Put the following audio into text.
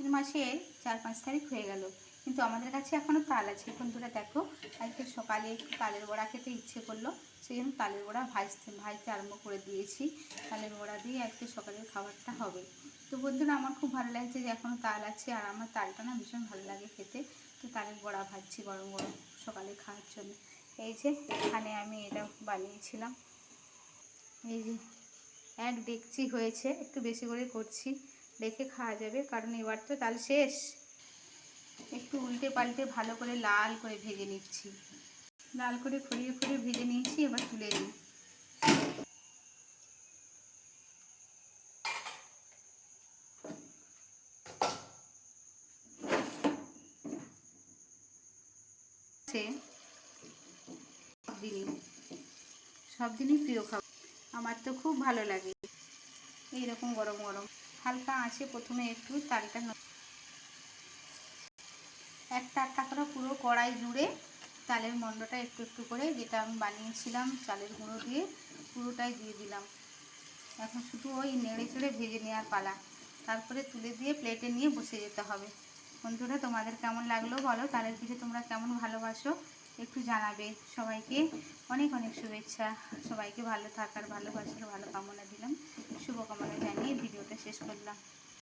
আশ্বিন মাসের 4-5 তারিখ হয়ে গেল, কিন্তু আমাদের কাছে এখনও তাল আছে। বন্ধুরা দেখো, আজকে সকালে একটু তালের বড়া খেতে ইচ্ছে করলো, সেই জন্য তালের বড়া ভাজতে আরম্ভ করে দিয়েছি। তালের বড়া দিয়ে আজকে সকালের খাবারটা হবে। তো বন্ধুরা আমার খুব ভালো লাগছে যে এখনও তাল আছে, আর আমার তালটা না ভীষণ ভালো লাগে খেতে। তো তালের বড়া ভাজছি গরম গরম সকালে খাওয়ার জন্য। এই যে এখানে আমি এটা বানিয়েছিলাম, এই যে 1 ডেকচি হয়েছে, একটু বেশি করে করছি, রেখে খাওয়া যাবে, কারণ এবার তো তাল শেষ। একটু উল্টে পাল্টে ভালো করে লাল করে ভেজে নিচ্ছি, লাল করে খড়িয়ে খড়িয়ে ভেজে নিয়েছি। এবার তুলে নিই। সব দিনই প্রিয় খাবার আমার, তো খুব ভালো লাগে এইরকম গরম গরম। হালকা আঁচে প্রথমে একটু তালটা একটা করে পুরো কড়াই জুড়ে তালের মণ্ডটা একটু একটু করে, যেটা আমি বানিয়েছিলাম চালের গুঁড়ো দিয়ে, পুরোটাই দিয়ে দিলাম। এখন শুধু ওই নেড়ে চেড়ে ভেজে নেওয়ার পালা, তারপরে তুলে দিয়ে প্লেটে নিয়ে বসে যেতে হবে। বন্ধুরা তোমাদের কেমন লাগলো বলো, তালের পিঠে তোমরা কেমন ভালোবাসো একটু জানাবে। সবাইকে অনেক অনেক শুভেচ্ছা, সবাইকে ভালো থাকার, ভালোবাসার, ভালো কামনা দিলাম, শুভকামনা জানিয়ে ভিডিওটা শেষ করলাম।